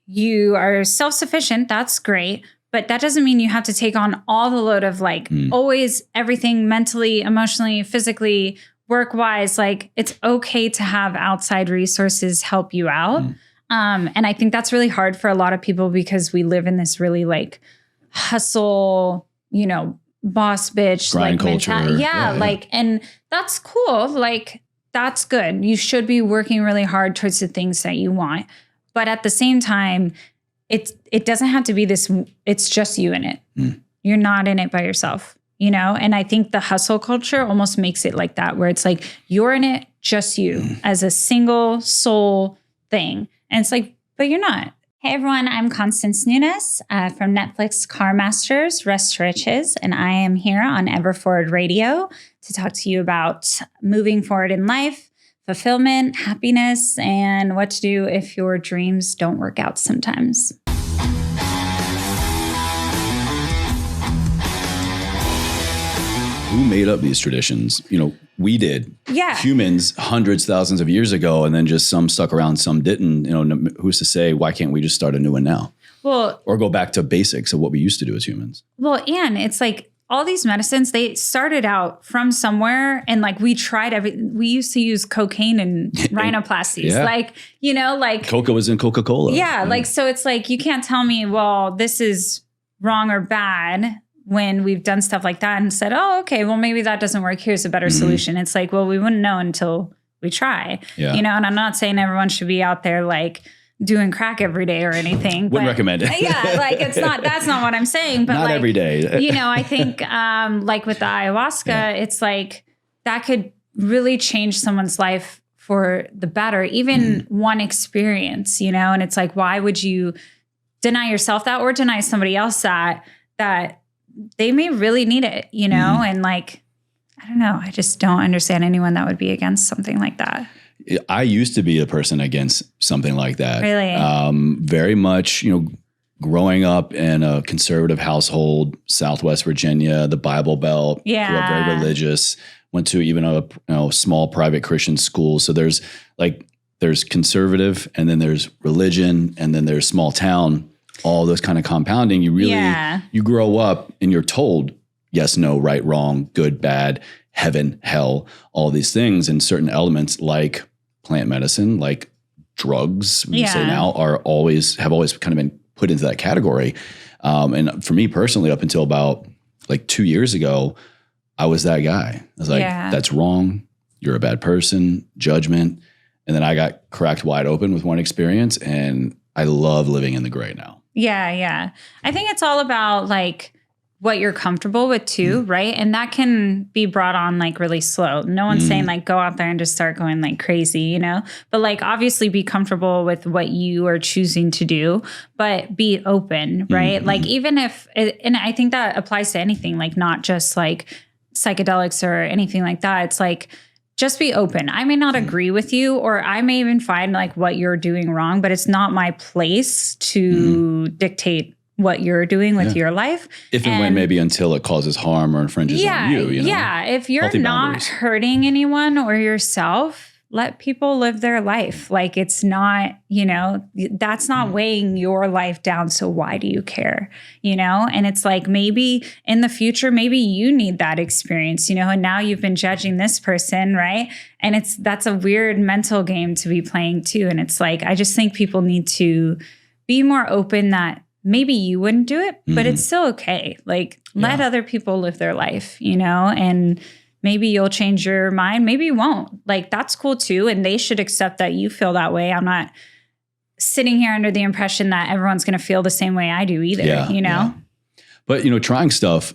you are self-sufficient. That's great. But that doesn't mean you have to take on all the load of like always everything mentally, emotionally, physically, work-wise. Like it's okay to have outside resources help you out. And I think that's really hard for a lot of people because we live in this really like hustle, you know, boss bitch, grind like culture. Yeah, like, and that's cool. Like that's good. You should be working really hard towards the things that you want. But at the same time, it doesn't have to be this, it's just you in it. You're not in it by yourself, you know? And I think the hustle culture almost makes it like that, where it's like, you're in it, just you as a single soul thing. And it's like, but you're not. Hey everyone, I'm Constance Nunes from Netflix Car Masters, Rest to Riches. And I am here on Everforward Radio to talk to you about moving forward in life, fulfillment, happiness, and what to do if your dreams don't work out sometimes. Who made up these traditions? You know, we did. Yeah. Humans hundreds, thousands of years ago, and then just some stuck around, some didn't. You know, who's to say, why can't we just start a new one now? Well, or go back to basics of what we used to do as humans. Well, and it's like, all these medicines, they started out from somewhere and like we used to use cocaine and rhinoplasties. Like, you know, like Coca was in Coca-Cola. Yeah. Like, so it's like, you can't tell me, well, this is wrong or bad when we've done stuff like that and said, oh, okay, well, maybe that doesn't work. Here's a better solution. It's like, well, we wouldn't know until we try, you know, and I'm not saying everyone should be out there like doing crack every day or anything. Wouldn't recommend it. Yeah, like that's not what I'm saying. But not like, every day. You know, I think like with the ayahuasca, it's like that could really change someone's life for the better, even one experience, you know? And it's like, why would you deny yourself that or deny somebody else that they may really need it, you know? And like, I don't know. I just don't understand anyone that would be against something like that. I used to be a person against something like that. Really? Very much, you know, growing up in a conservative household, Southwest Virginia, the Bible Belt, grew up very religious, went to even a small private Christian school. So there's conservative and then there's religion and then there's small town, all those kind of compounding. You really, you grow up and you're told yes, no, right, wrong, good, bad, heaven, hell, all these things, and certain elements like plant medicine, like drugs, we say now, have always kind of been put into that category. And for me personally, up until about like 2 years ago, I was that guy. I was like, that's wrong. You're a bad person, judgment. And then I got cracked wide open with one experience, and I love living in the gray now. Yeah, yeah. I think it's all about like what you're comfortable with too, right? And that can be brought on like really slow. No one's saying like go out there and just start going like crazy, you know? But like obviously be comfortable with what you are choosing to do, but be open, right? Like even if, and I think that applies to anything, like not just like psychedelics or anything like that. It's like, just be open. I may not agree with you, or I may even find like what you're doing wrong, but it's not my place to dictate what you're doing with your life. If and when maybe until it causes harm or infringes on you, you know? Yeah. If you're not hurting anyone or yourself, let people live their life. Like it's not, you know, that's not weighing your life down. So why do you care? You know? And it's like, maybe in the future, maybe you need that experience, you know, and now you've been judging this person, right? And that's a weird mental game to be playing too. And it's like, I just think people need to be more open that maybe you wouldn't do it, but it's still okay. Like let other people live their life, you know, and maybe you'll change your mind. Maybe you won't. Like that's cool too. And they should accept that you feel that way. I'm not sitting here under the impression that everyone's going to feel the same way I do either, you know? Yeah. But, you know, trying stuff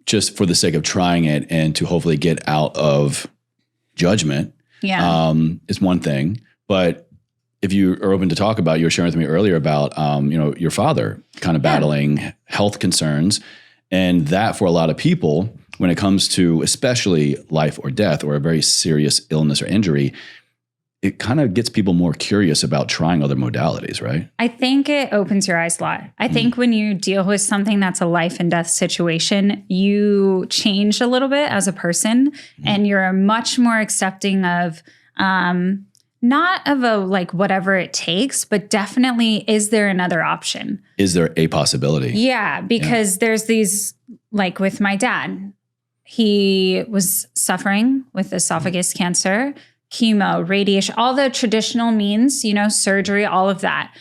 just for the sake of trying it and to hopefully get out of judgment is one thing. But if you are open to talk about, you were sharing with me earlier about, you know, your father kind of battling health concerns, and that for a lot of people, when it comes to especially life or death or a very serious illness or injury, it kind of gets people more curious about trying other modalities, right? I think it opens your eyes a lot. I think when you deal with something that's a life and death situation, you change a little bit as a person and you're much more accepting of not of a like whatever it takes, but definitely is there another option? Is there a possibility? Yeah, because there's these, like with my dad, he was suffering with esophagus cancer, chemo, radiation, all the traditional means, surgery, all of that,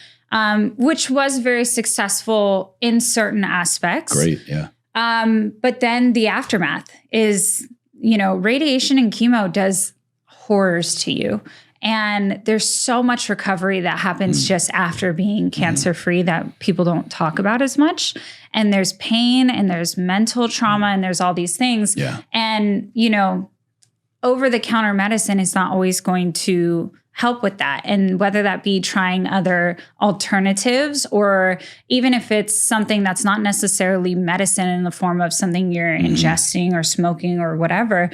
which was very successful in certain aspects. Great, yeah. But then the aftermath is, radiation and chemo does horrors to you. And there's so much recovery that happens just after being cancer-free that people don't talk about as much. And there's pain and there's mental trauma and there's all these things. Yeah. And, over-the-counter medicine is not always going to help with that. And whether that be trying other alternatives, or even if it's something that's not necessarily medicine in the form of something you're ingesting or smoking or whatever,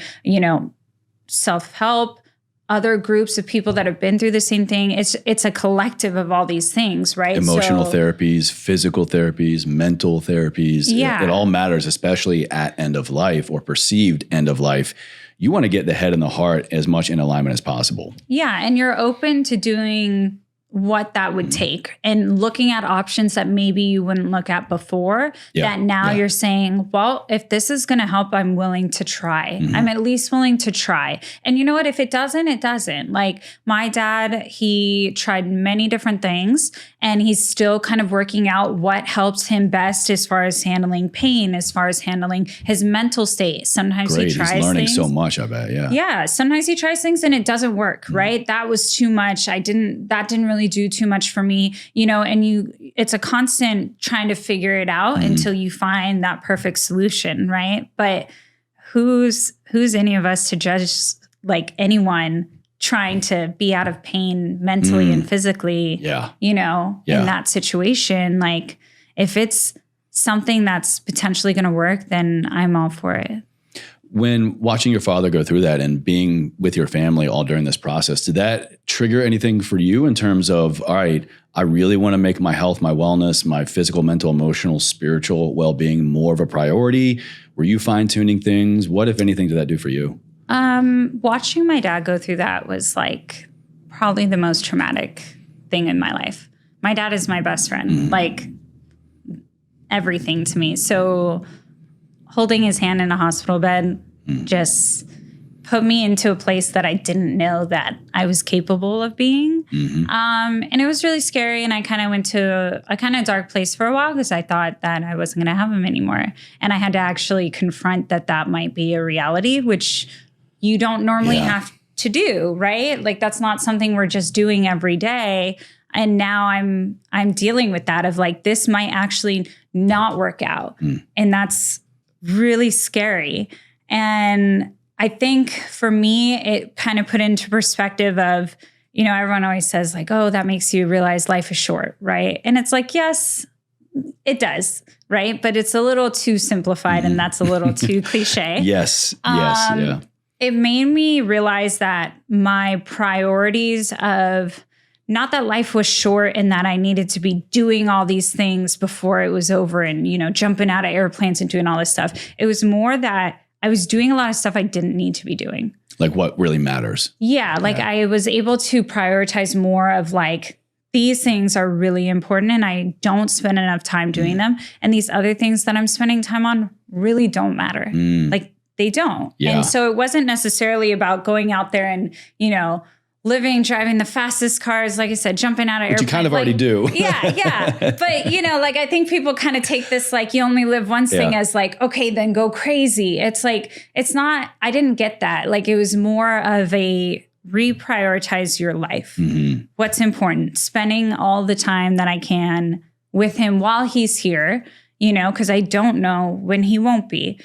self-help, other groups of people that have been through the same thing. It's a collective of all these things, right? Emotional therapies, physical therapies, mental therapies. Yeah. It all matters, especially at end of life or perceived end of life. You want to get the head and the heart as much in alignment as possible. Yeah. And you're open to doing what that would take and looking at options that maybe you wouldn't look at before, that now you're saying, well, if this is going to help, I'm willing to try. I'm at least willing to try. And you know what? If it doesn't, it doesn't. Like my dad, he tried many different things and he's still kind of working out what helps him best as far as handling pain, as far as handling his mental state. Sometimes he tries He's learning things. so much, I bet. Yeah. Yeah. Sometimes he tries things and it doesn't work, right? That was too much. That didn't really do too much for me, and it's a constant trying to figure it out until you find that perfect solution, right? But who's any of us to judge like anyone trying to be out of pain mentally and physically, in that situation? Like if it's something that's potentially going to work, then I'm all for it. When watching your father go through that and being with your family all during this process, did that trigger anything for you in terms of, all right, I really want to make my health, my wellness, my physical, mental, emotional, spiritual well-being more of a priority? Were you fine-tuning things? What, if anything, did that do for you? Watching my dad go through that was like probably the most traumatic thing in my life. My dad is my best friend, like everything to me. So holding his hand in a hospital bed just put me into a place that I didn't know that I was capable of being. And it was really scary. And I kind of went to a kind of dark place for a while because I thought that I wasn't going to have him anymore. And I had to actually confront that might be a reality, which you don't normally have to do, right? Like that's not something we're just doing every day. And now I'm dealing with that of like, this might actually not work out. And that's really scary. And I think for me, it kind of put into perspective of, everyone always says like, oh, that makes you realize life is short, right? And it's like, yes, it does, right? But it's a little too simplified and that's a little too cliche. Yes, yeah. It made me realize that my priorities of not that life was short and that I needed to be doing all these things before it was over and, jumping out of airplanes and doing all this stuff. It was more that I was doing a lot of stuff I didn't need to be doing. Like what really matters. Yeah. Like I was able to prioritize more of like, these things are really important and I don't spend enough time doing them. And these other things that I'm spending time on really don't matter. Like they don't. Yeah. And so it wasn't necessarily about going out there and, driving the fastest cars, like I said, jumping out of airplanes. You kind of already do. Yeah. But, I think people kind of take this, like, you only live once thing as like, okay, then go crazy. It's like, it's not, I didn't get that. Like, it was more of a reprioritize your life. What's important? Spending all the time that I can with him while he's here, because I don't know when he won't be.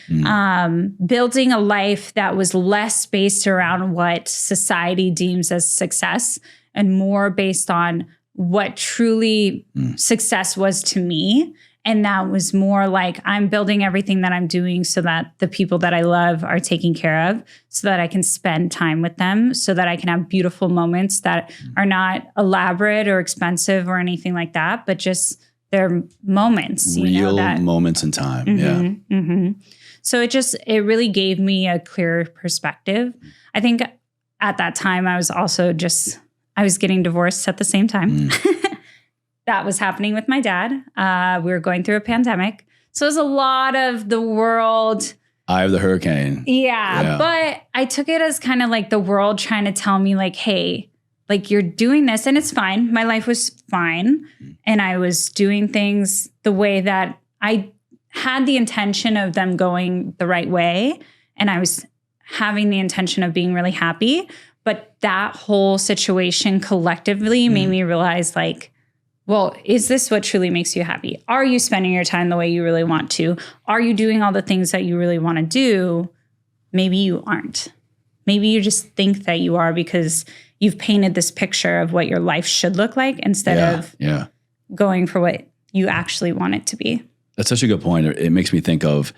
Building a life that was less based around what society deems as success and more based on what truly success was to me. And that was more like I'm building everything that I'm doing so that the people that I love are taken care of, so that I can spend time with them, so that I can have beautiful moments that are not elaborate or expensive or anything like that, but just they're moments, real moments in time. So it really gave me a clearer perspective. I think at that time I was also just I was getting divorced at the same time. That was happening with my dad. We were going through a pandemic. So it was a lot of the world. Eye of the hurricane. Yeah. But I took it as kind of like the world trying to tell me like, hey, like you're doing this and it's fine. My life was fine. And I was doing things the way that I had the intention of them going the right way. And I was having the intention of being really happy. But that whole situation collectively made me realize like, well, is this what truly makes you happy? Are you spending your time the way you really want to? Are you doing all the things that you really want to do? Maybe you aren't. Maybe you just think that you are because you've painted this picture of what your life should look like instead of going for what you actually want it to be. That's such a good point. It makes me think of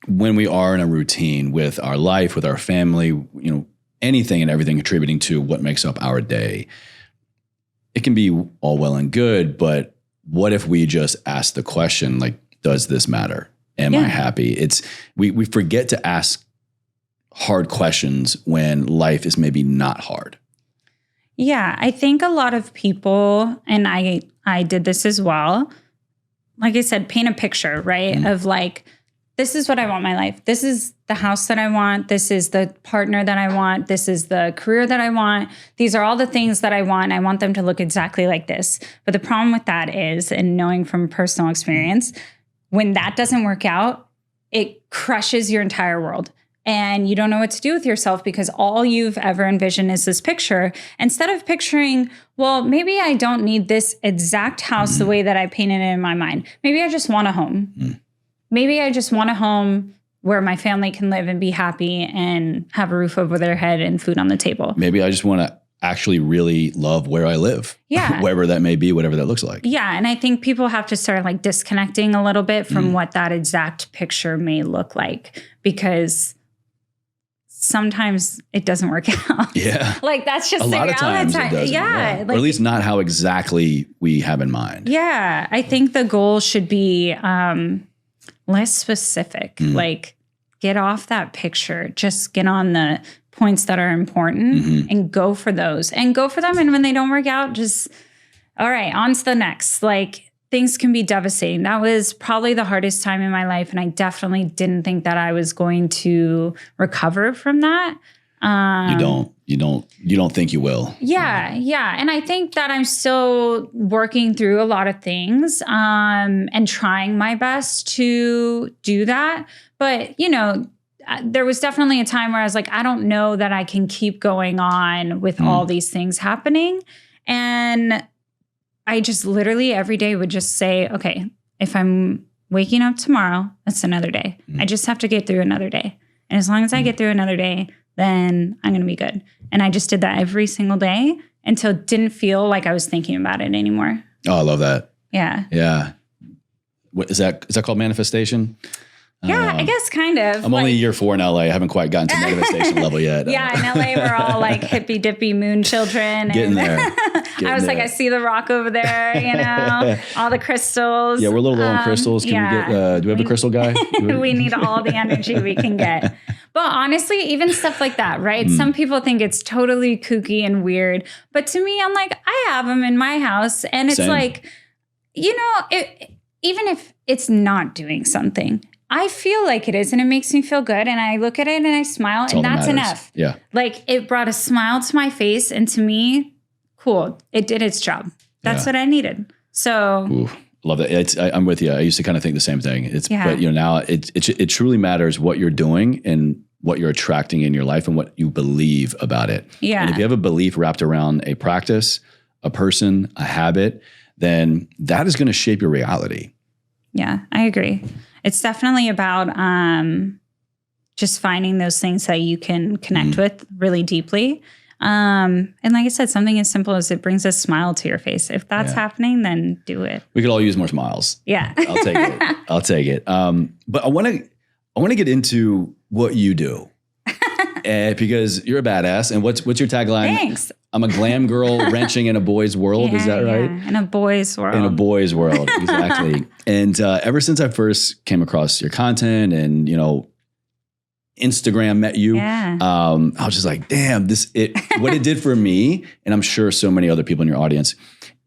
when we are in a routine with our life, with our family, you know, anything and everything contributing to what makes up our day. It can be all well and good, but what if we just ask the question, like, does this matter? Am I happy? We forget to ask hard questions when life is maybe not hard. Yeah, I think a lot of people, and I did this as well, like I said, paint a picture, right? Of like, this is what I want in my life. This is the house that I want. This is the partner that I want. This is the career that I want. These are all the things that I want. I want them to look exactly like this. But the problem with that is, and knowing from personal experience, when that doesn't work out, it crushes your entire world. And you don't know what to do with yourself because all you've ever envisioned is this picture. Instead of picturing, well, maybe I don't need this exact house the way that I painted it in my mind. Maybe I just want a home. Maybe I just want a home where my family can live and be happy and have a roof over their head and food on the table. Maybe I just want to actually really love where I live. Yeah. Wherever that may be, whatever that looks like. Yeah. And I think people have to start like disconnecting a little bit from what that exact picture may look like, because sometimes it doesn't work out. Yeah. Like that's just a lot of times it doesn't. Yeah. Like, or at least not how exactly we have in mind. Yeah. I think the goal should be less specific. Like get off that picture. Just get on the points that are important and go for those and go for them. And when they don't work out, just, all right, on to the next. Like things can be devastating. That was probably the hardest time in my life. And I definitely didn't think that I was going to recover from that. You don't think you will. Yeah. And I think that I'm still working through a lot of things and trying my best to do that. But, you know, there was definitely a time where I was like, I don't know that I can keep going on with all these things happening. And I just literally every day would just say, okay, if I'm waking up tomorrow, that's another day. I just have to get through another day. And as long as I get through another day, then I'm going to be good. And I just did that every single day until it didn't feel like I was thinking about it anymore. Oh, I love that. Yeah. Yeah. What is that called manifestation? Yeah, I guess kind of. I'm only year 4 in LA. I haven't quite gotten to manifestation level yet. Yeah, in LA, we're all like hippie dippy moon children. Getting there. I was like, I see the rock over there, you know, all the crystals. Yeah, we're a little low on crystals. Can we get, do we have a crystal guy? We need all the energy we can get. But honestly, even stuff like that, right? Some people think it's totally kooky and weird. But to me, I'm like, I have them in my house. And it's like, you know, even if it's not doing something, I feel like it is, and it makes me feel good. And I look at it and I smile, and that's enough. Yeah. Like it brought a smile to my face, and to me, cool. It did its job. That's what I needed. So ooh, love that. I'm with you. I used to kind of think the same thing. But you know, now it truly matters what you're doing and what you're attracting in your life and what you believe about it. Yeah. And if you have a belief wrapped around a practice, a person, a habit, then that is going to shape your reality. Yeah, I agree. It's definitely about just finding those things that you can connect with really deeply. And like I said, something as simple as it brings a smile to your face. If that's happening, then do it. We could all use more smiles. Yeah. I'll take it. But I want to get into what you do. Because you're a badass. And what's your tagline? Thanks. I'm a glam girl wrenching in a boy's world. Is that right? Yeah, in a boy's world. In a boy's world, exactly. And ever since I first came across your content and, you know, Instagram met you. Yeah. I was just like, damn, what it did for me, and I'm sure so many other people in your audience,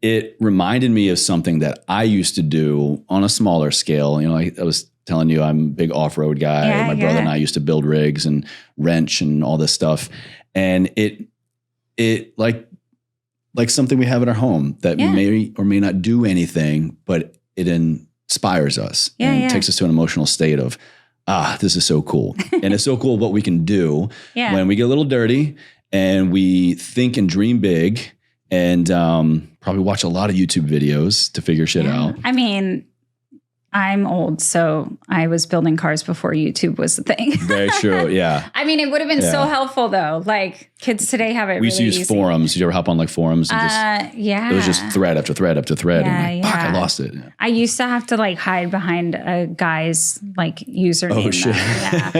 it reminded me of something that I used to do on a smaller scale. You know, I was telling you, I'm a big off-road guy. Yeah, My brother and I used to build rigs and wrench and all this stuff. And it like something we have at our home that may or may not do anything, but it inspires us and takes us to an emotional state of, this is so cool. And it's so cool what we can do when we get a little dirty and we think and dream big and probably watch a lot of YouTube videos to figure shit out. I mean, I'm old, so I was building cars before YouTube was the thing. Very true, yeah. I mean, it would have been so helpful, though. Like, kids today have it We used to use forums. Did you ever hop on, like, forums? And it was just thread after thread after thread. And fuck, I lost it. I used to have to, like, hide behind a guy's, like, username. Oh, shit.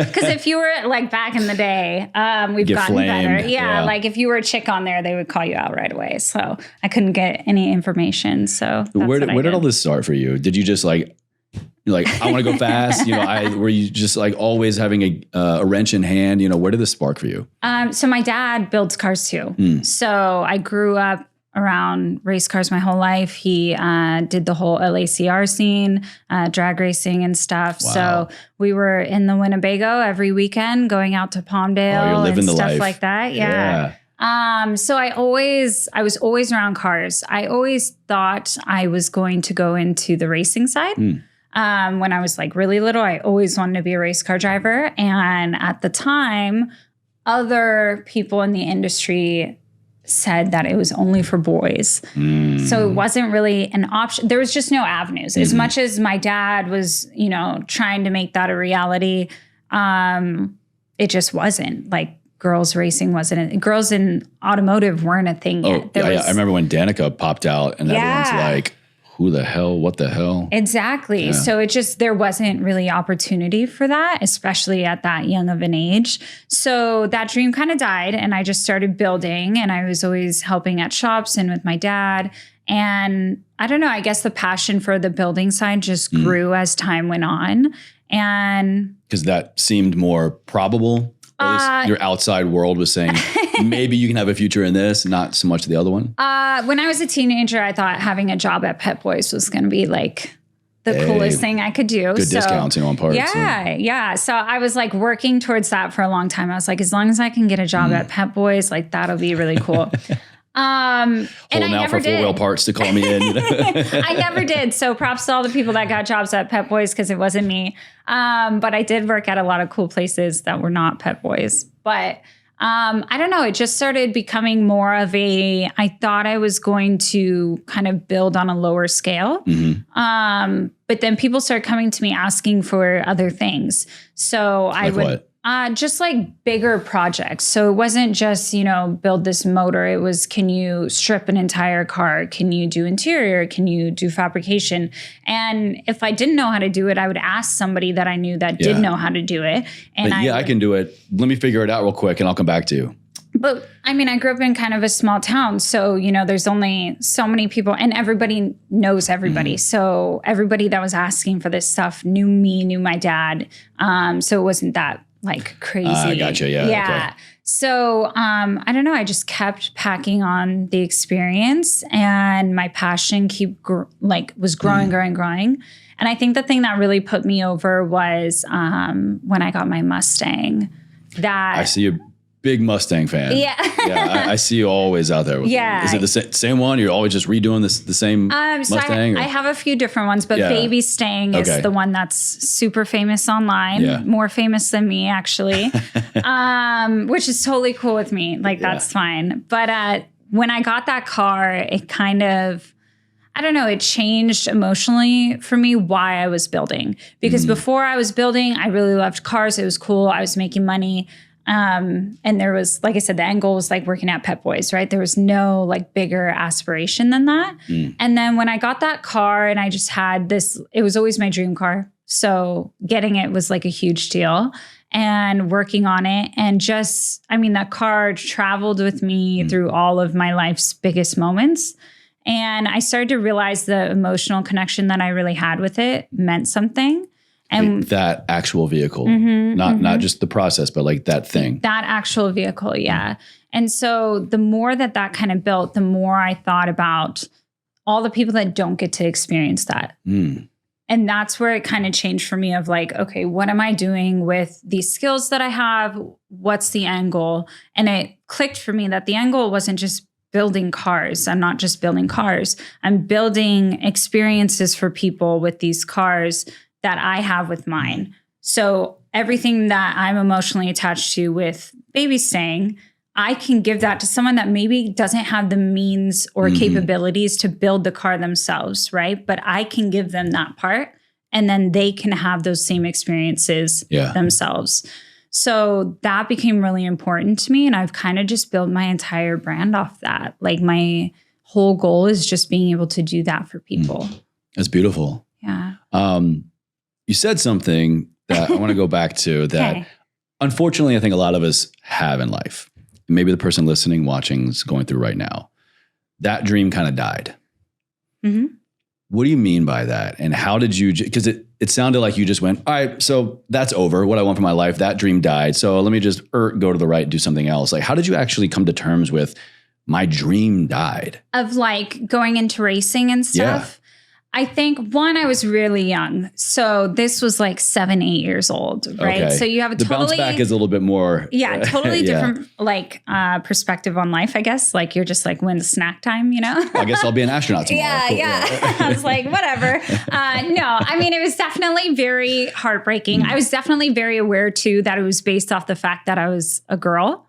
Because if you were, like, back in the day, we've gotten better. Yeah, like, if you were a chick on there, they would call you out right away. So I couldn't get any information. So where did all this start for you? Did you just, like... You're like, I want to go fast. You know, were you just like always having a wrench in hand? You know, where did this spark for you? So my dad builds cars too. So I grew up around race cars my whole life. He did the whole LACR scene, drag racing and stuff. Wow. So we were in the Winnebago every weekend, going out to Palmdale and stuff like that. Yeah. So I was always around cars. I always thought I was going to go into the racing side. When I was like really little, I always wanted to be a race car driver. And at the time, other people in the industry said that it was only for boys. So it wasn't really an option. There was just no avenues. As much as my dad was, you know, trying to make that a reality, it just wasn't. Like, girls racing girls in automotive weren't a thing yet. I remember when Danica popped out and everyone's like, who the hell? What the hell? Exactly. Yeah. So there wasn't really opportunity for that, especially at that young of an age. So that dream kind of died and I just started building, and I was always helping at shops and with my dad. And I don't know, I guess the passion for the building side just grew as time went on. And because that seemed more probable. At least your outside world was saying, maybe you can have a future in this, not so much the other one. When I was a teenager, I thought having a job at Pep Boys was going to be like the coolest thing I could do. Good discounts, on parts. Yeah. So I was like working towards that for a long time. I was like, as long as I can get a job at Pep Boys, like that'll be really cool. And I never did. 4-wheel parts to call me in. I never did. So props to all the people that got jobs at Pep Boys, because it wasn't me. But I did work at a lot of cool places that were not Pep Boys. But I don't know. It just started becoming more of I thought I was going to kind of build on a lower scale. But then people started coming to me asking for other things. So I would... What? Just like bigger projects. So it wasn't just, build this motor. It was, can you strip an entire car? Can you do interior? Can you do fabrication? And if I didn't know how to do it, I would ask somebody that I knew that did know how to do it. And I can do it. Let me figure it out real quick and I'll come back to you. But I mean, I grew up in kind of a small town. So, there's only so many people and everybody knows everybody. So everybody that was asking for this stuff knew me, knew my dad. So it wasn't that like crazy. Gotcha. Yeah. Okay. So, I don't know. I just kept packing on the experience, and my passion was growing. And I think the thing that really put me over was when I got my Mustang. That I see a big Mustang fan. Yeah. I see you always out there. Is it the same one? You're always just redoing the same Mustang? I have a few different ones, but Baby Stang is the one that's super famous online. More famous than me, actually, which is totally cool with me. Like, that's fine. But when I got that car, it kind of... I don't know, it changed emotionally for me why I was building. Because before I was building, I really loved cars. It was cool. I was making money. And there was, like I said, the end goal was like working at Pep Boys, right? There was no like bigger aspiration than that. And then when I got that car and I just had this, it was always my dream car. So getting it was like a huge deal, and working on it. And just, that car traveled with me through all of my life's biggest moments. And I started to realize the emotional connection that I really had with it meant something. And like that actual vehicle, not just the process, but like that thing. That actual vehicle, yeah. And so the more that kind of built, the more I thought about all the people that don't get to experience that. And that's where it kind of changed for me of like, okay, what am I doing with these skills that I have? What's the end goal? And it clicked for me that the end goal wasn't just building cars. I'm not just building cars. I'm building experiences for people with these cars that I have with mine. So everything that I'm emotionally attached to with baby staying, I can give that to someone that maybe doesn't have the means or capabilities to build the car themselves, right? But I can give them that part, and then they can have those same experiences themselves. So that became really important to me, and I've kind of just built my entire brand off that. Like my whole goal is just being able to do that for people. That's beautiful. Yeah. You said something that I want to go back to that unfortunately I think a lot of us have in life. Maybe the person listening, watching is going through right now. That dream kind of died. What do you mean by that? And how did you, because it sounded like you just went, all right, so that's over. What I want for my life, that dream died. So let me just go to the right and do something else. Like, how did you actually come to terms with my dream died? Of like going into racing and stuff? I think one, I was really young. So this was like 7, 8 years old, right? Okay. So you have a totally— The bounce back is a little bit more— totally different like perspective on life, I guess. Like you're just like, when's snack time, you know? Well, I guess I'll be an astronaut tomorrow. I was like, whatever. No, I mean, it was definitely very heartbreaking. I was definitely very aware too that it was based off the fact that I was a girl,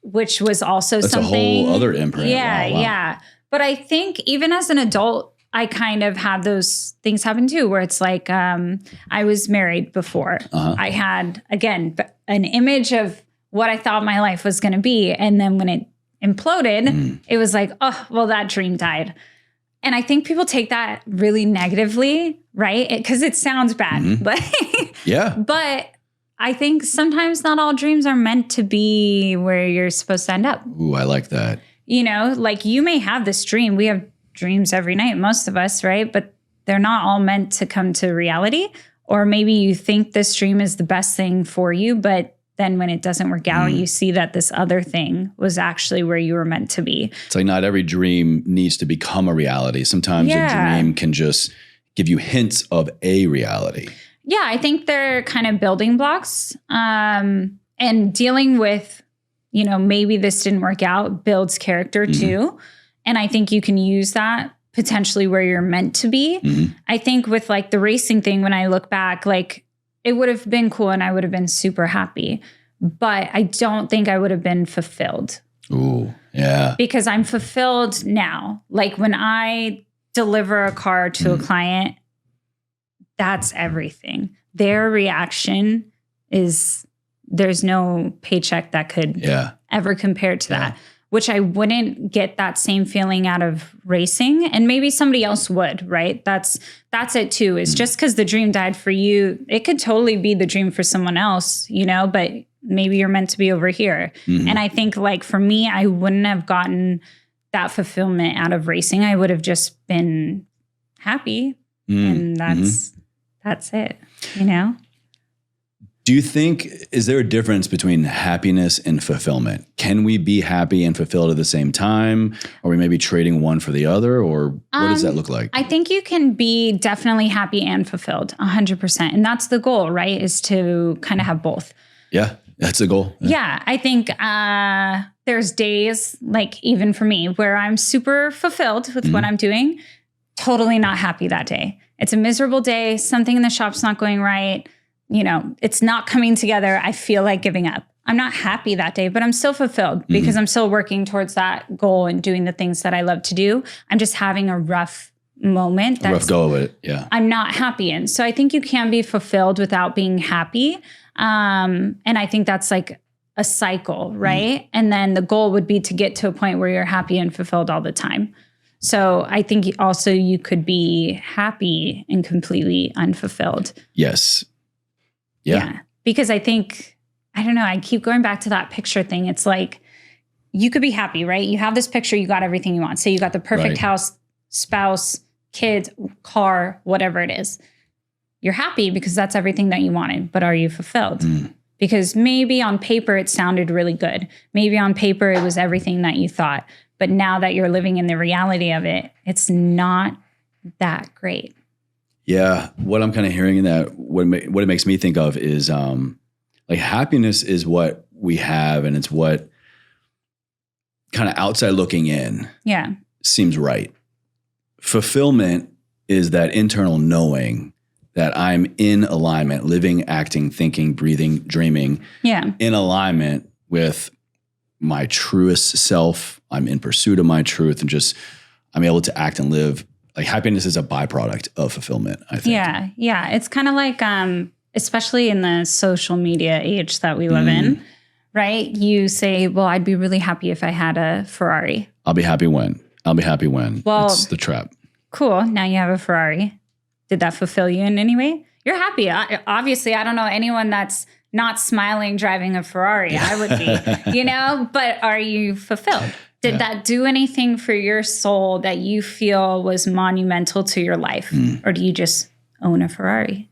which was also That's something— a whole other imprint. Yeah. But I think even as an adult, I kind of had those things happen too, where it's like, I was married before. I had, again, an image of what I thought my life was going to be. And then when it imploded, it was like, oh, well, that dream died. And I think people take that really negatively, right? Because it sounds bad. But but I think sometimes not all dreams are meant to be where you're supposed to end up. Ooh, I like that. You know, like you may have this dream. We have dreams every night, most of us, right? But they're not all meant to come to reality. Or maybe you think this dream is the best thing for you, but then when it doesn't work out, you see that this other thing was actually where you were meant to be. It's like not every dream needs to become a reality. Sometimes a dream can just give you hints of a reality. Yeah, I think they're kind of building blocks. And dealing with, you know, maybe this didn't work out builds character too. And I think you can use that potentially where you're meant to be. I think with like the racing thing, when I look back, like it would have been cool and I would have been super happy, but I don't think I would have been fulfilled. Ooh, yeah. Because I'm fulfilled now. Like when I deliver a car to a client, that's everything. Their reaction is, there's no paycheck that could ever compare to that. Which I wouldn't get that same feeling out of racing. And maybe somebody else would, right? That's it too. It's just because the dream died for you, it could totally be the dream for someone else, you know, but maybe you're meant to be over here. And I think like for me, I wouldn't have gotten that fulfillment out of racing. I would have just been happy. And that's it, you know? Do you think, is there a difference between happiness and fulfillment? Can we be happy and fulfilled at the same time? Are we maybe trading one for the other? Or what does that look like? I think you can be definitely happy and fulfilled 100%. And that's the goal, right? Is to kind of have both. Yeah, that's the goal. Yeah, I think there's days, like even for me, where I'm super fulfilled with what I'm doing, totally not happy that day. It's a miserable day. Something in the shop's not going right. You know, it's not coming together. I feel like giving up. I'm not happy that day, but I'm still fulfilled because I'm still working towards that goal and doing the things that I love to do. I'm just having a rough moment. Rough go of it, yeah. I'm not happy in. So I think you can be fulfilled without being happy. And I think that's like a cycle, right? And then the goal would be to get to a point where you're happy and fulfilled all the time. So I think also you could be happy and completely unfulfilled. Yes. Yeah. Because I think, I don't know, I keep going back to that picture thing. It's like, you could be happy, right? You have this picture, you got everything you want. So you got the perfect house, spouse, kids, car, whatever it is. you're happy because that's everything that you wanted, but are you fulfilled? Because maybe on paper it sounded really good. Maybe on paper it was everything that you thought. But now that you're living in the reality of it, it's not that great. Yeah. What I'm kind of hearing in that, what it makes me think of is like happiness is what we have, and it's what kind of outside looking in seems right. Fulfillment is that internal knowing that I'm in alignment, living, acting, thinking, breathing, dreaming, in alignment with my truest self. I'm in pursuit of my truth, and just I'm able to act and live. Like happiness is a byproduct of fulfillment, I think. Yeah. It's kind of like, especially in the social media age that we live in, right? You say, well, I'd be really happy if I had a Ferrari. I'll be happy when. Well, it's the trap. Cool. Now you have a Ferrari. Did that fulfill you in any way? You're happy. Obviously, I don't know anyone that's not smiling driving a Ferrari. I would be, but are you fulfilled? Did that do anything for your soul that you feel was monumental to your life? Or do you just own a Ferrari?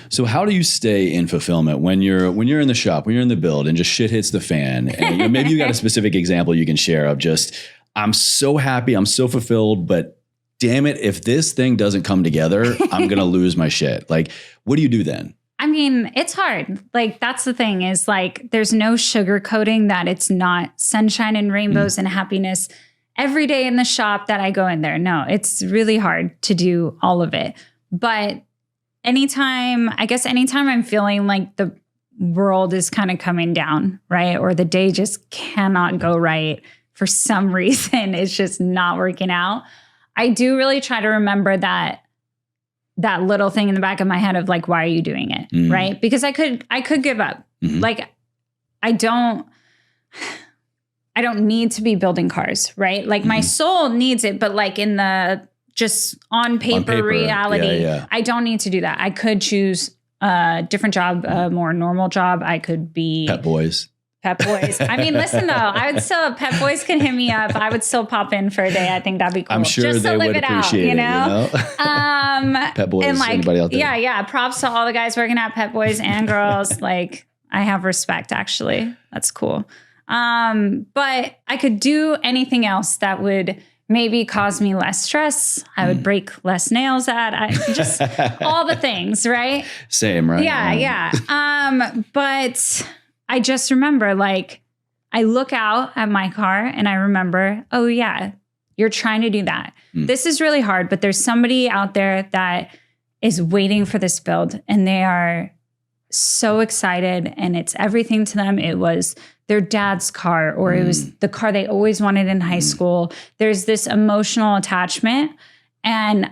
So how do you stay in fulfillment when you're in the shop, when you're in the build and just shit hits the fan? And maybe you got a specific example you can share of just, I'm so happy, I'm so fulfilled, but damn it, if this thing doesn't come together, I'm going to lose my shit. Like, what do you do then? I mean, it's hard. Like, that's the thing is like, there's no sugarcoating that it's not sunshine and rainbows and happiness every day in the shop that I go in there. No, it's really hard to do all of it. But anytime I'm feeling like the world is kind of coming down, right? Or the day just cannot go right for some reason, it's just not working out. I do really try to remember that little thing in the back of my head of like, why are you doing it? Right? Because I could give up. Like, I don't need to be building cars, right? Like my soul needs it, but like in the just on paper reality, I don't need to do that. I could choose a different job, a more normal job. I could be Pet Boys. I mean, listen though, I would still, Pet Boys can hit me up. I would still pop in for a day. I think that'd be cool. I'm sure just they to live would it appreciate out, Pet Boys, and like, anybody out there? Yeah. Props to all the guys working at Pet Boys and girls. Like, I have respect, actually. That's cool. But I could do anything else that would maybe cause me less stress. I would break less nails just all the things, right? Same, right? Yeah. But I just remember, like, I look out at my car and I remember, oh yeah, you're trying to do that. This is really hard, but there's somebody out there that is waiting for this build and they are so excited and it's everything to them. It was their dad's car or it was the car they always wanted in high school. There's this emotional attachment and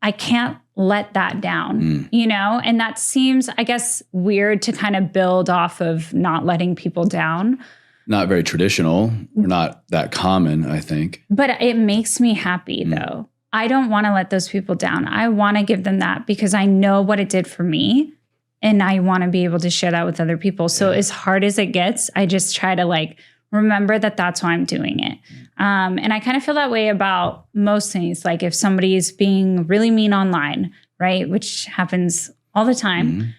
I can't let that down, and that seems, I guess, weird to kind of build off of not letting people down. Not very traditional, or not that common, I think. But it makes me happy though. I don't want to let those people down. I want to give them that because I know what it did for me and I want to be able to share that with other people. So as hard as it gets, I just try to like remember that that's why I'm doing it. And I kind of feel that way about most things. Like if somebody is being really mean online, right? Which happens all the time.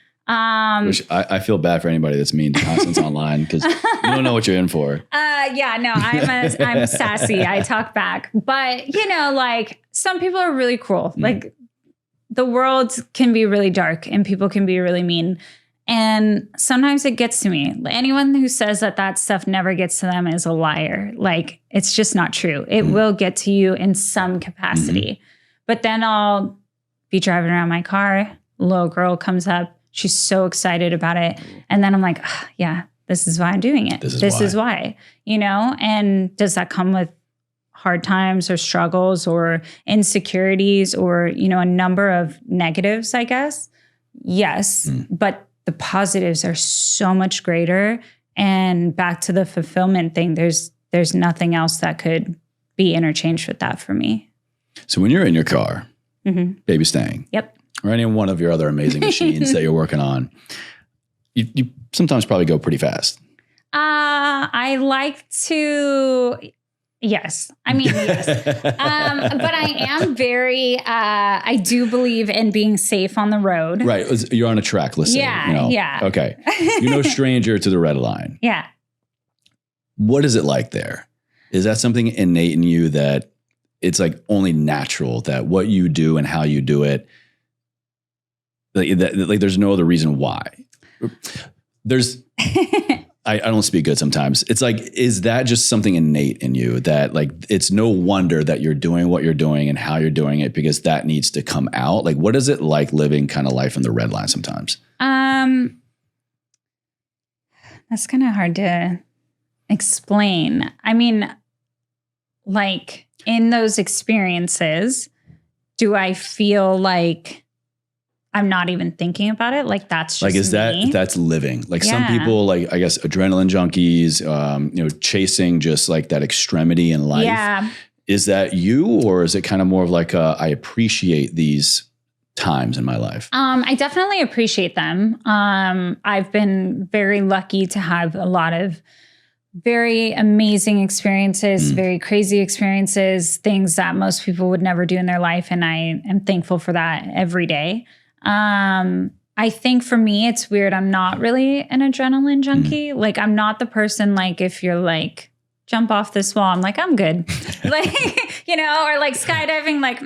Which I feel bad for anybody that's mean to Constance online because you don't know what you're in for. I'm sassy. I talk back. But, like some people are really cruel. Like the world can be really dark and people can be really mean. And sometimes it gets to me. Anyone who says that stuff never gets to them is a liar. Like, it's just not true. It will get to you in some capacity. But then I'll be driving around my car. A little girl comes up. She's so excited about it. And then I'm like, yeah, this is why I'm doing it. This is why, And does that come with hard times or struggles or insecurities or, a number of negatives, I guess? Yes. But the positives are so much greater. And back to the fulfillment thing, there's nothing else that could be interchanged with that for me. So when you're in your car, baby staying, or any one of your other amazing machines that you're working on, you sometimes probably go pretty fast. I like to Yes. I mean, yes. But I am very, I do believe in being safe on the road. Right. You're on a track, let's say. Yeah. Okay. You're no stranger to the red line. Yeah. What is it like there? Is that something innate in you that it's like only natural that what you do and how you do it, like there's no other reason why? There's, I don't speak good sometimes. It's like, is that just something innate in you that like, it's no wonder that you're doing what you're doing and how you're doing it because that needs to come out? Like, what is it like living kind of life in the red line sometimes? That's kind of hard to explain. I mean, like in those experiences, do I feel like I'm not even thinking about it? Like that's just like, is me? that's living? Like some people, like I guess adrenaline junkies, chasing just like that extremity in life. Yeah. Is that you, or is it kind of more of like I appreciate these times in my life? I definitely appreciate them. I've been very lucky to have a lot of very amazing experiences, very crazy experiences, things that most people would never do in their life. And I am thankful for that every day. I think for me, it's weird. I'm not really an adrenaline junkie. Like I'm not the person, like if you're like, jump off this wall, I'm like, I'm good. Like, or like skydiving, like,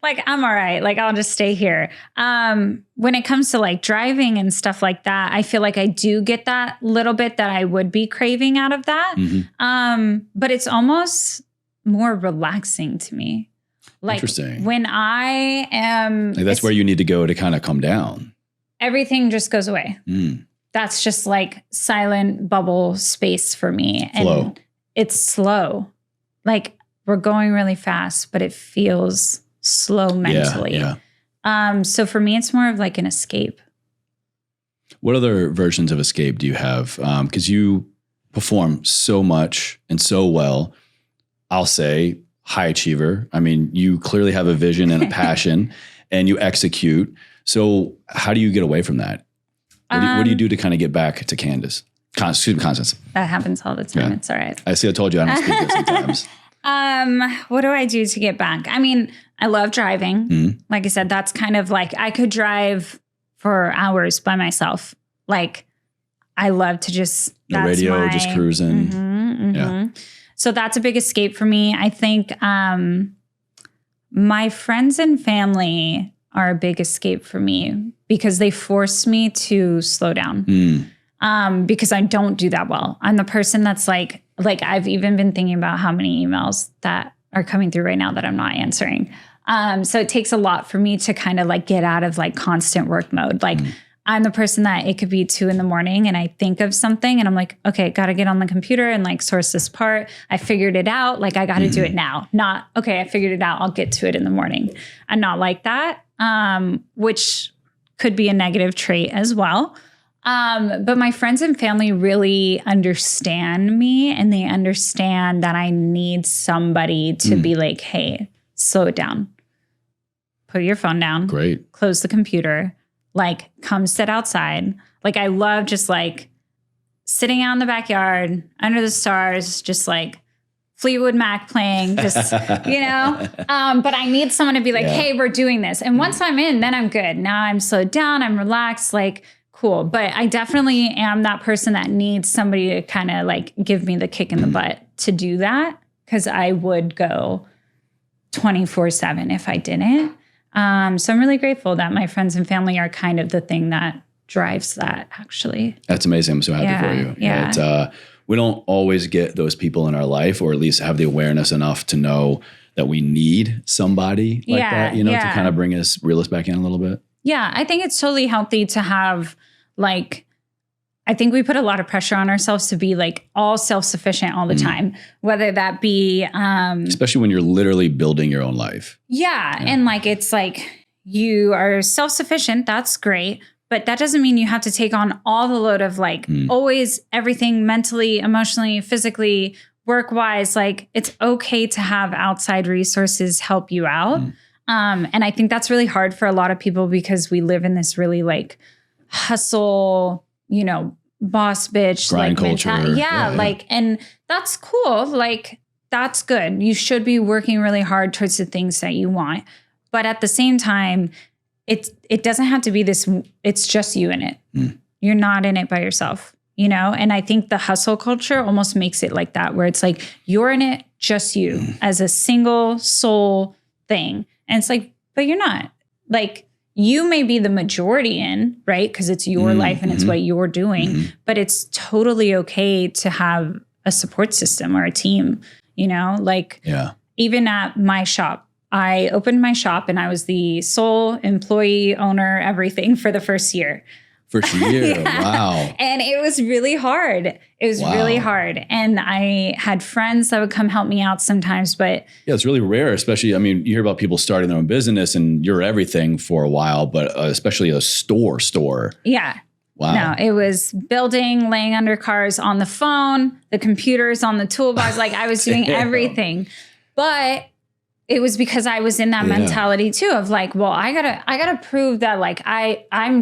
like I'm all right. Like I'll just stay here. When it comes to like driving and stuff like that, I feel like I do get that little bit that I would be craving out of that. But it's almost more relaxing to me. Like interesting. When I am, like that's where you need to go to kind of come down. Everything just goes away. That's just like silent bubble space for me. Flow. And it's slow. Like we're going really fast, but it feels slow mentally. Yeah. So for me, it's more of like an escape. What other versions of escape do you have? Because you perform so much and so well. I'll say high achiever. I mean, you clearly have a vision and a passion and you execute. So how do you get away from that? What do you do to kind of get back to Constance? That happens all the time. Yeah. It's all right. I see. I told you I don't speak good sometimes. What do I do to get back? I mean, I love driving. Like I said, that's kind of like I could drive for hours by myself. Like I love to just the radio, just cruising. Yeah. So that's a big escape for me. I think my friends and family are a big escape for me because they force me to slow down. Because I don't do that well. I'm the person that's like I've even been thinking about how many emails that are coming through right now that I'm not answering. So it takes a lot for me to kind of like get out of like constant work mode. Like I'm the person that it could be 2 a.m. and I think of something and I'm like, okay, got to get on the computer and like source this part. I figured it out. Like I got to do it now. Not, okay, I figured it out. I'll get to it in the morning. I'm not like that, which could be a negative trait as well. But my friends and family really understand me and they understand that I need somebody to be like, hey, slow it down. Put your phone down. Great. Close the computer. Like come sit outside. Like I love just like sitting out in the backyard under the stars, just like Fleetwood Mac playing, just, but I need someone to be like, hey, we're doing this. And once I'm in, then I'm good. Now I'm slowed down. I'm relaxed. Like, cool. But I definitely am that person that needs somebody to kind of like give me the kick in the butt to do that. Cause I would go 24/7 if I didn't. So I'm really grateful that my friends and family are kind of the thing that drives that actually. That's amazing. I'm so happy for you. Yeah. We don't always get those people in our life, or at least have the awareness enough to know that we need somebody like that, to kind of reel us back in a little bit. Yeah. I think it's totally healthy to have like, I think we put a lot of pressure on ourselves to be like all self-sufficient all the time, whether that be, especially when you're literally building your own life. Yeah. And like, it's like you are self-sufficient. That's great. But that doesn't mean you have to take on all the load of like always everything mentally, emotionally, physically, work-wise. Like it's okay to have outside resources help you out. And I think that's really hard for a lot of people because we live in this really like hustle, boss bitch, grind like culture. Yeah, like, and that's cool. Like that's good. You should be working really hard towards the things that you want. But at the same time, it doesn't have to be this, it's just you in it. You're not in it by yourself, you know? And I think the hustle culture almost makes it like that, where it's like, you're in it, just you, as a single soul thing. And it's like, but you're not. Like, you may be the majority in, right? Because it's your life and it's what you're doing, but it's totally okay to have a support system or a team, you know? Like, even at my shop, I opened my shop and I was the sole employee, owner, everything for the first year. First year, wow. And it was really hard. It was really hard. And I had friends that would come help me out sometimes, but... Yeah, it's really rare, especially, I mean, you hear about people starting their own business and you're everything for a while, but especially a store. Yeah. Wow. No, it was building, laying under cars, on the phone, the computers, on the toolbox. Like, I was doing everything. But it was because I was in that mentality too of like, well, I gotta prove that like I'm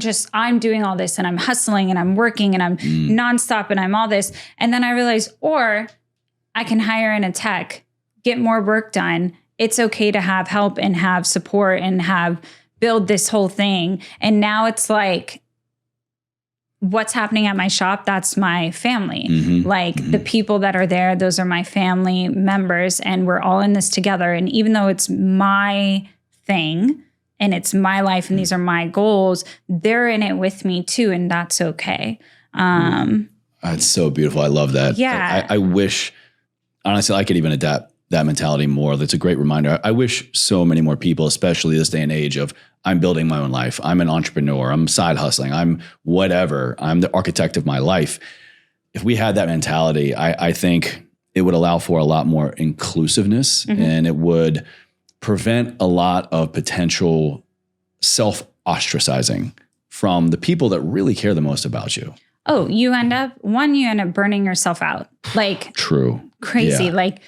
doing all this and I'm hustling and I'm working and I'm nonstop and I'm all this. And then I realized, or I can hire in a tech, get more work done. It's okay to have help and have support and build this whole thing. And now it's like, what's happening at my shop, that's my family. The people that are there, those are my family members, and we're all in this together. And even though it's my thing and it's my life and these are my goals, they're in it with me too, and that's okay. That's so beautiful. I love that. Yeah. I wish, honestly, I could even adapt that mentality more. That's a great reminder. I wish so many more people, especially this day and age of, I'm building my own life. I'm an entrepreneur. I'm side hustling. I'm whatever. I'm the architect of my life. If we had that mentality, I think it would allow for a lot more inclusiveness and it would prevent a lot of potential self-ostracizing from the people that really care the most about you. Oh, you end up burning yourself out. Like, true. Crazy. Yeah. Like,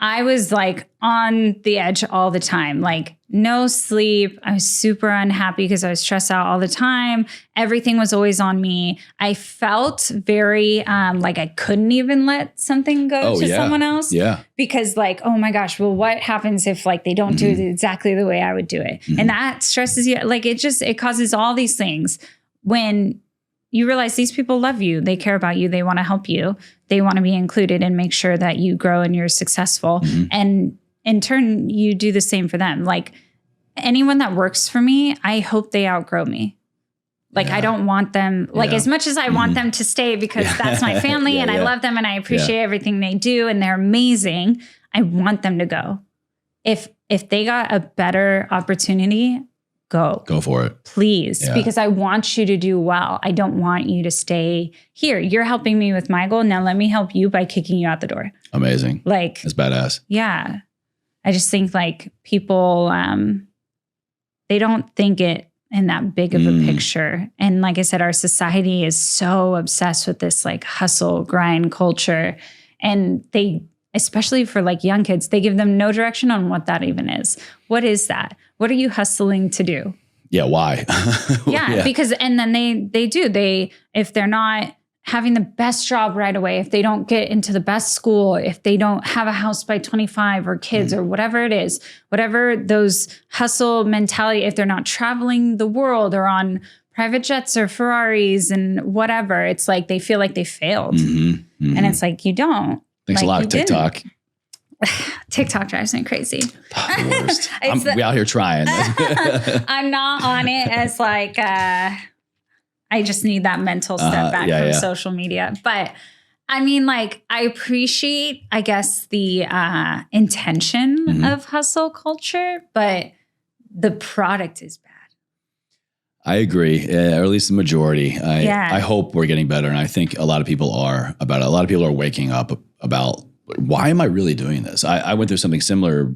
I was like on the edge all the time, like no sleep. I was super unhappy because I was stressed out all the time. Everything was always on me. I felt very like I couldn't even let something go to someone else. Yeah. Because like, oh my gosh, well, what happens if like they don't do it exactly the way I would do it? And that stresses you. Like it causes all these things when you realize these people love you. They care about you. They want to help you. They want to be included and make sure that you grow and you're successful. And in turn, you do the same for them. Like anyone that works for me, I hope they outgrow me. Like I don't want them, like as much as I want them to stay because that's my family and I love them and I appreciate everything they do and they're amazing. I want them to go. If they got a better opportunity, go for it, please, because I want you to do well. I don't want you to stay here. You're helping me with my goal. Now let me help you by kicking you out the door. Amazing. Like, that's badass. Yeah. I just think like people, they don't think it in that big of a picture. And like I said, our society is so obsessed with this like hustle grind culture. And they, especially for like young kids, they give them no direction on what that even is. What is that? What are you hustling to do? Yeah. Why? Because, and then if they're not having the best job right away, if they don't get into the best school, if they don't have a house by 25 or kids or whatever it is, whatever those hustle mentality, if they're not traveling the world or on private jets or Ferraris and whatever, it's like they feel like they failed. And it's like, you don't. Thanks like, a lot, TikTok. TikTok drives me crazy. The worst. We out here trying. I'm not on it as like, I just need that mental step back from social media. But I mean, like, I appreciate, I guess, the intention of hustle culture, but the product is bad. I agree, or at least the majority. I hope we're getting better. And I think a lot of people are about it. A lot of people are waking up about, why am I really doing this? I went through something similar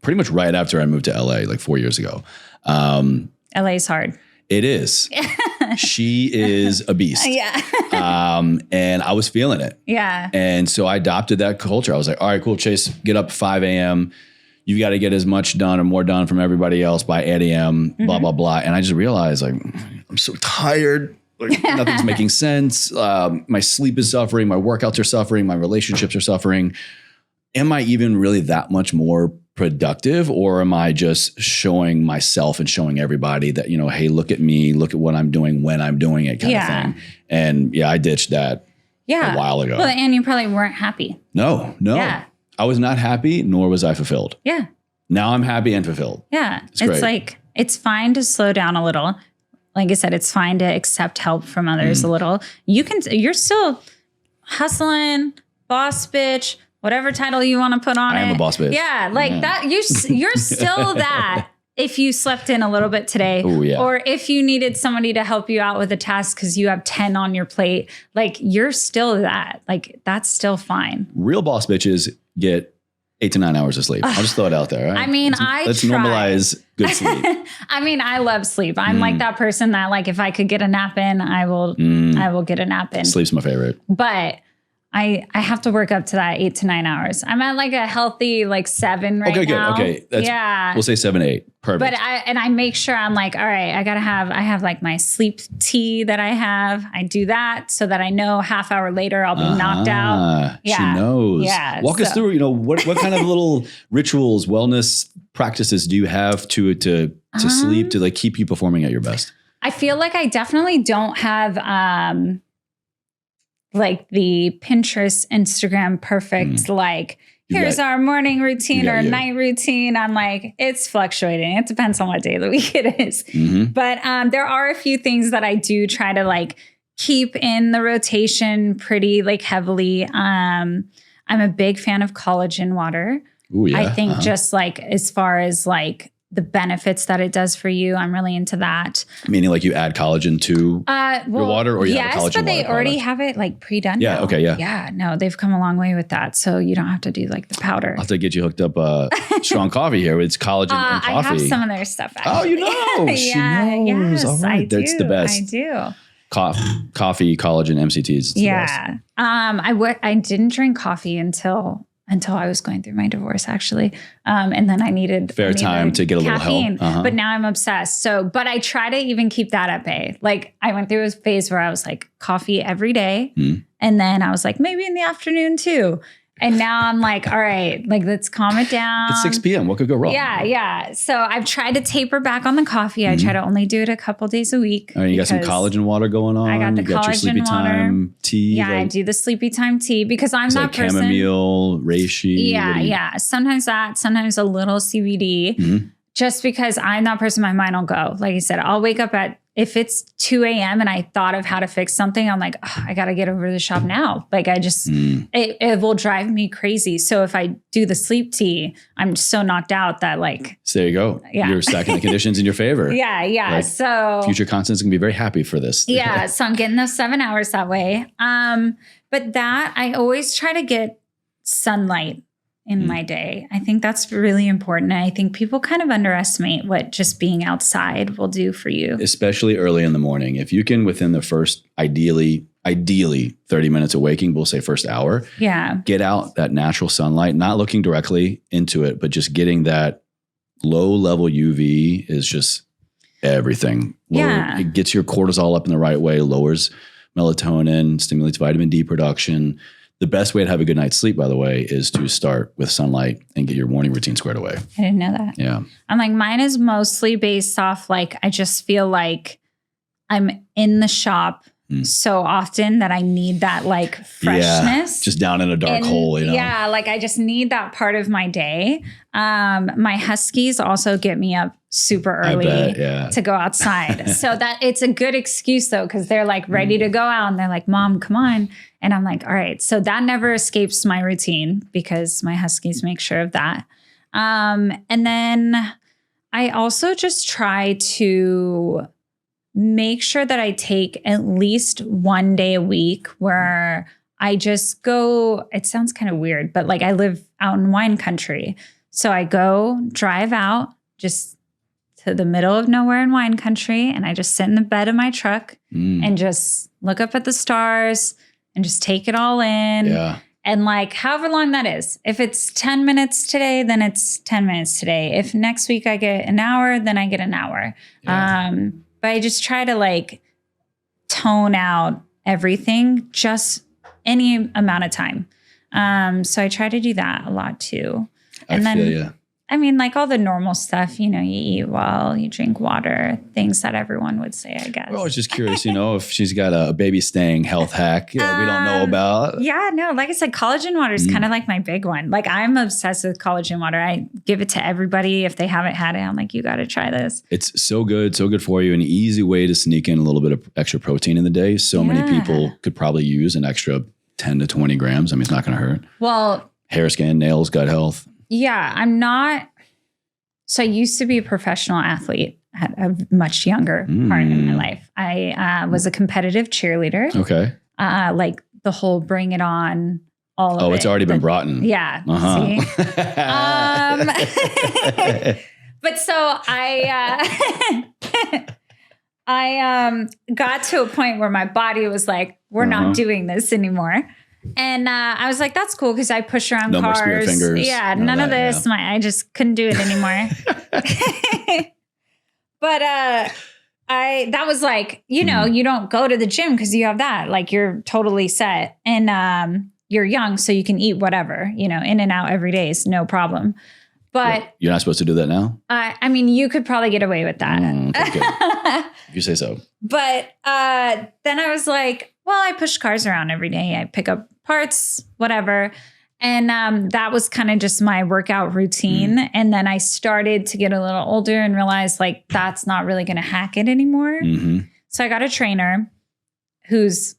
pretty much right after I moved to LA, like 4 years ago. LA is hard. It is. She is a beast. And I was feeling it. Yeah. And so I adopted that culture. I was like, all right, cool, Chase, get up 5 a.m. You've got to get as much done or more done from everybody else by 8 a.m., blah, blah, blah. And I just realized, like, I'm so tired. Like, nothing's making sense. My sleep is suffering. My workouts are suffering. My relationships are suffering. am I even really that much more productive, or am I just showing myself and showing everybody that, hey, look at me, look at what I'm doing when I'm doing it kind of thing. And I ditched that a while ago. Well, and you probably weren't happy. No. Yeah. I was not happy, nor was I fulfilled. Yeah. Now I'm happy and fulfilled. Yeah. It's like, it's fine to slow down a little. Like I said, it's fine to accept help from others a little. You're still hustling, boss bitch, whatever title you want to put on it. I am a boss bitch. Yeah, like that. You're still that. If you slept in a little bit today, or if you needed somebody to help you out with a task because you have 10 on your plate, like you're still that. Like that's still fine. Real boss bitches get 8 to 9 hours of sleep. I'll just throw it out there. Right? I mean, let's normalize good sleep. I mean, I love sleep. I'm like that person that like, if I could get a nap in, I will get a nap in. Sleep's my favorite. But I have to work up to that 8 to 9 hours. I'm at like a healthy like 7 right now. Okay, good. Okay. We'll say 7 to 8. Perfect. But I make sure I'm like, all right, I have like my sleep tea that I have. I do that so that I know half hour later I'll be knocked out. Yeah. She knows. Yeah. Walk us through, what kind of little rituals, wellness practices do you have to sleep to like keep you performing at your best? I feel like I definitely don't have like the Pinterest, Instagram perfect, like here's our morning routine or night routine. I'm like, it's fluctuating. It depends on what day of the week it is. But there are a few things that I do try to like keep in the rotation pretty like heavily. I'm a big fan of collagen water. Ooh, yeah. I think just like as far as like the benefits that it does for you, I'm really into that. Meaning like you add collagen to your water, or you have a collagen water? Yes, but they already have it like pre-done. Yeah, now. Okay, yeah. Yeah, no, they've come a long way with that. So you don't have to do like the powder. I'll have to get you hooked up strong coffee here. It's collagen and coffee. I have some of their stuff actually. Oh, you know. She knows. Yes, all right. I do. That's the best. I do. Coffee, collagen, MCTs. Yeah. I didn't drink coffee until I was going through my divorce, actually. And then I needed time to get a little caffeine, help. But now I'm obsessed. But I try to even keep that at bay. Like I went through a phase where I was like coffee every day. And then I was like, maybe in the afternoon too. And now I'm like, all right, like let's calm it down. It's 6 p.m. What could go wrong? Yeah. So I've tried to taper back on the coffee. I try to only do it a couple days a week. All right, you got some collagen water going on. I got the you got collagen your sleepy water. time tea. Yeah, I do the sleepy time tea because I'm that like person. Chamomile, reishi. Yeah. Sometimes that, sometimes a little CBD. Just because I'm that person, my mind will go. Like I said, I'll wake up if it's 2 a.m. and I thought of how to fix something, I'm like, I got to get over to the shop now. Like I just, it will drive me crazy. So if I do the sleep tea, I'm so knocked out that like. So there you go. Yeah. You're stacking the conditions in your favor. Yeah. Like, so. Future Constance can be very happy for this. Yeah. So I'm getting those 7 hours that way. But that I always try to get sunlight in my day. I think that's really important. And I think people kind of underestimate what just being outside will do for you. Especially early in the morning. If you can, within the first, ideally 30 minutes of waking, we'll say first hour. Yeah. Get out that natural sunlight, not looking directly into it, but just getting that low level UV is just everything. It gets your cortisol up in the right way, lowers melatonin, stimulates vitamin D production. The best way to have a good night's sleep, by the way, is to start with sunlight and get your morning routine squared away. I didn't know that. Yeah. I'm like, mine is mostly based off, like, I just feel like I'm in the shop so often that I need that like freshness. Yeah, just down in a dark hole, Yeah, like I just need that part of my day. My huskies also get me up super early to go outside. So that it's a good excuse though, because they're like ready to go out and they're like, Mom, come on. And I'm like, all right. So that never escapes my routine because my huskies make sure of that. And then I also just try to make sure that I take at least one day a week where I just go, it sounds kind of weird, but like I live out in wine country. So I go drive out just to the middle of nowhere in wine country. And I just sit in the bed of my truck and just look up at the stars and just take it all in. Yeah. And like however long that is, if it's 10 minutes today, then it's 10 minutes today. If next week I get an hour, then I get an hour. Yeah. But I just try to like tone out everything, just any amount of time. So I try to do that a lot too. And I feel you. I mean, like all the normal stuff, you eat well, you drink water, things that everyone would say, I guess. Well, I was just curious, if she's got a baby staying health hack we don't know about. Yeah, no, like I said, collagen water is kind of like my big one. Like I'm obsessed with collagen water. I give it to everybody. If they haven't had it, I'm like, you got to try this. It's so good for you. An easy way to sneak in a little bit of extra protein in the day. So many people could probably use an extra 10 to 20 grams. I mean, it's not going to hurt. Well, hair, skin, nails, gut health. Yeah, I'm not. So I used to be a professional athlete at a much younger part in my life. I was a competitive cheerleader. Okay. Like the whole bring it on, all of it. Oh, it's already been brought in. Yeah. See? But so I got to a point where my body was like, we're not doing this anymore. And I was like, that's cool because I push around no cars. More spear fingers, yeah, none of this. Yeah. I just couldn't do it anymore. But that was like, you don't go to the gym because you have that. Like you're totally set. And you're young, so you can eat whatever, in and out every day is no problem. But you're not supposed to do that now? I mean, you could probably get away with that. Okay. If you say so. But then I was like, well, I push cars around every day. I pick up parts, whatever. And that was kind of just my workout routine. And then I started to get a little older and realized like, that's not really going to hack it anymore. So I got a trainer who's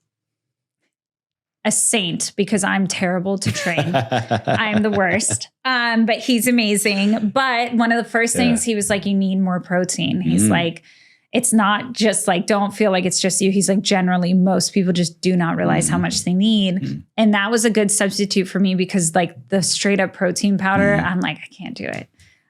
a saint because I'm terrible to train. I'm the worst. But he's amazing. But one of the first things he was like, you need more protein. He's like, it's not just like, don't feel like it's just you. He's like, generally, most people just do not realize how much they need. And that was a good substitute for me because like the straight up protein powder, I'm like, I can't do it.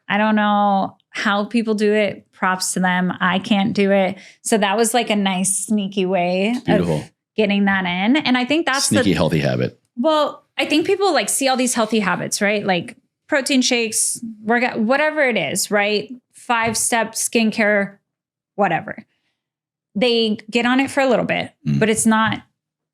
I don't know how people do it. Props to them. I can't do it. So that was like a nice sneaky way of getting that in. And I think that's sneaky healthy habit. Well, I think people like see all these healthy habits, right? Like protein shakes, workout, whatever it is, right? 5-step skincare, whatever. They get on it for a little bit, but it's not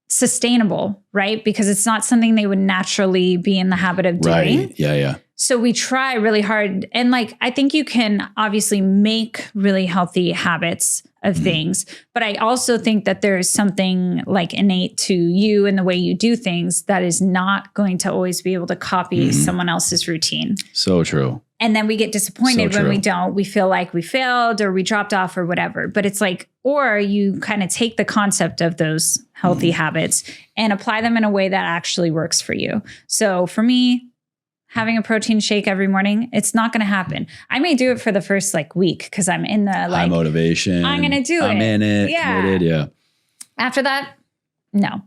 sustainable, right? Because it's not something they would naturally be in the habit of doing. Right. Yeah. So we try really hard. And like, I think you can obviously make really healthy habits of things, but I also think that there's something like innate to you and the way you do things that is not going to always be able to copy someone else's routine. So true. And then we get disappointed when we don't. We feel like we failed or we dropped off or whatever. But it's like, or you kind of take the concept of those healthy habits and apply them in a way that actually works for you. So for me, having a protein shake every morning, it's not going to happen. I may do it for the first like week because I'm in the high motivation. I'm going to do it. I'm in it. Yeah. Committed, yeah. After that, no.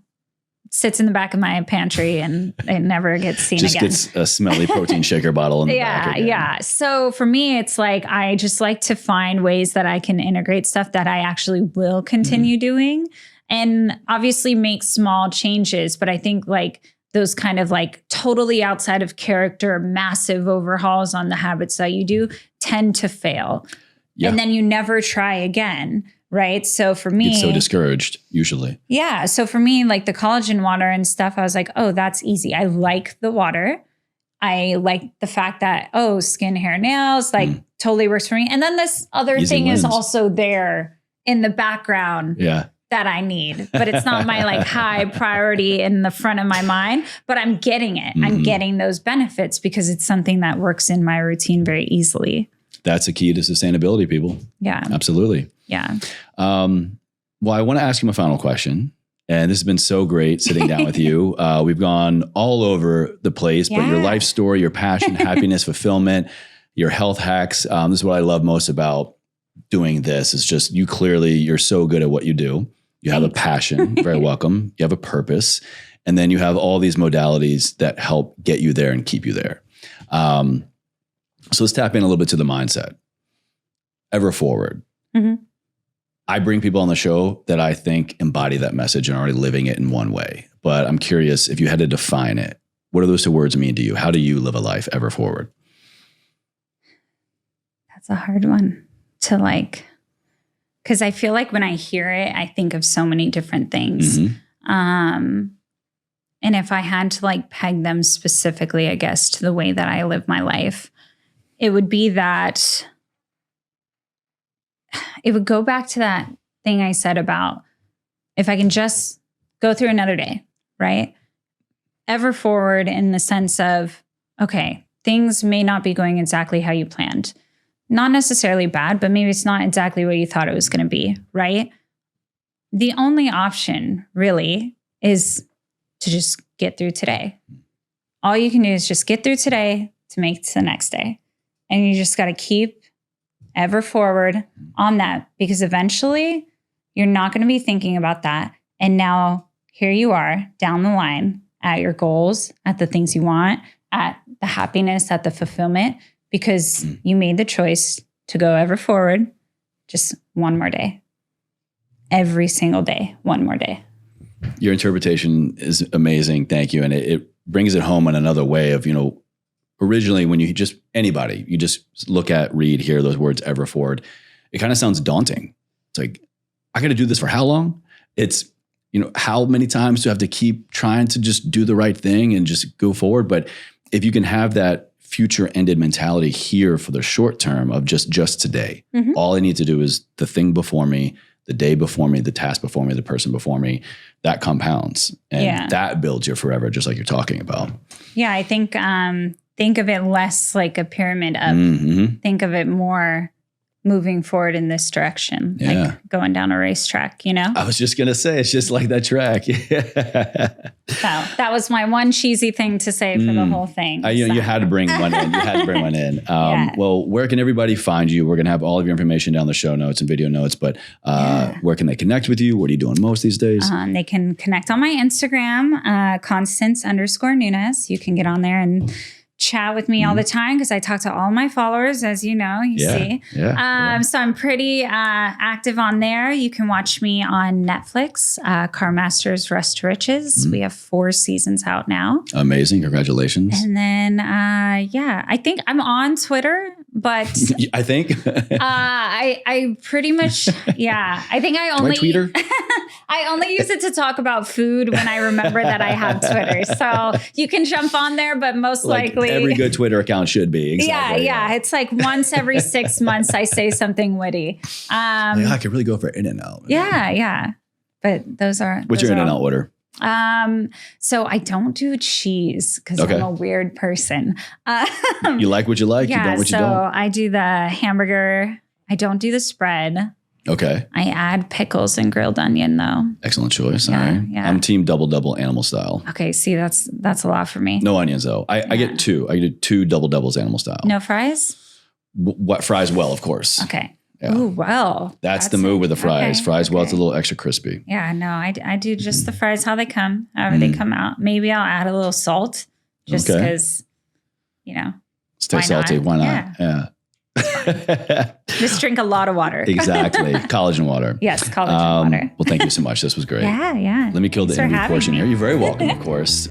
Sits in the back of my pantry and it never gets seen again. Just gets a smelly protein shaker bottle in the back again. Yeah. So for me, it's like, I just like to find ways that I can integrate stuff that I actually will continue doing and obviously make small changes. But I think like those kind of like totally outside of character, massive overhauls on the habits that you do tend to fail. Yeah. And then you never try again. Right. So for me, get so discouraged usually. Yeah. So for me, like the collagen water and stuff, I was like, oh, that's easy. I like the water. I like the fact that, skin, hair, nails, like totally works for me. And then this other thing is also there in the background. Yeah. That I need, but it's not my like high priority in the front of my mind, but I'm getting it. I'm getting those benefits because it's something that works in my routine very easily. That's a key to sustainability, people. Yeah. Absolutely. Yeah. Well, I want to ask you my final question. And this has been so great sitting down with you. We've gone all over the place, but your life story, your passion, happiness, fulfillment, your health hacks. This is what I love most about doing this is just you're so good at what you do. You have a passion, very welcome. You have a purpose. And then you have all these modalities that help get you there and keep you there. So let's tap in a little bit to the mindset. Ever forward. I bring people on the show that I think embody that message and are already living it in one way. But I'm curious, if you had to define it, what do those two words mean to you? How do you live a life ever forward? That's a hard one to like, because I feel like when I hear it, I think of so many different things. And And if I had to like peg them specifically, I guess, to the way that I live my life, it would be that it would go back to that thing I said about if I can just go through another day, right? Ever forward in the sense of, okay, things may not be going exactly how you planned. Not necessarily bad, but maybe it's not exactly what you thought it was going to be, right? The only option really is to just get through today. All you can do is just get through today to make it to the next day. And you just got to keep ever forward on that, because eventually you're not going to be thinking about that. And now here you are down the line at your goals, at the things you want, at the happiness, at the fulfillment, because you made the choice to go ever forward just one more day. Every single day, one more day. Your interpretation is amazing. Thank you. And it brings it home in another way of, originally when you just look at, read, hear those words ever forward, it kind of sounds daunting. It's like, I got to do this for how long? It's, how many times do I have to keep trying to just do the right thing and just go forward? But if you can have that future ended mentality here for the short term of just today, all I need to do is the thing before me, the day before me, the task before me, the person before me, that compounds and that builds your forever, just like you're talking about. Yeah. I think of it less like a pyramid up. Think of it more moving forward in this direction, like going down a racetrack, I was just going to say, it's just like that track. So that was my one cheesy thing to say for the whole thing. You had to bring one in. Well, where can everybody find you? We're going to have all of your information down the show notes and video notes, but where can they connect with you? What are you doing most these days? They can connect on my Instagram, Constance_Nunes. You can get on there and chat with me all the time because I talk to all my followers, as you know, see. So I'm pretty active on there. You can watch me on Netflix, Car Masters Rust to Riches. We have 4 seasons out now. Amazing. Congratulations. And then, I think I'm on Twitter, but I think I pretty much, I think I only Twitter? I only use it to talk about food when I remember that I have Twitter. So you can jump on there, but most likely every good Twitter account should be. Exactly. Yeah. It's like once every 6 months I say something witty. I could really go for In-N-Out. Yeah. But those are. What's your In-N-Out order? So I don't do cheese because I'm a weird person. You like what you like, you don't what you don't. So I do the hamburger. I don't do the spread. Okay. I add pickles and grilled onion though. Excellent choice. All right. Yeah. I'm team double animal style. Okay. See, that's a lot for me. No onions though. I get 2. I get 2 doubles animal style. No fries? What fries? Well, of course. Okay. Yeah. Ooh, well. That's the move with the fries. Fries well, it's a little extra crispy. Yeah, no, I do just the fries how they come, however they come out. Maybe I'll add a little salt just because, Stay salty. Why not? Yeah. Just drink a lot of water. Exactly. Collagen water. Yes, collagen water. Well, thank you so much. This was great. Yeah. Let me kill the interview portion here. You're very welcome, of course.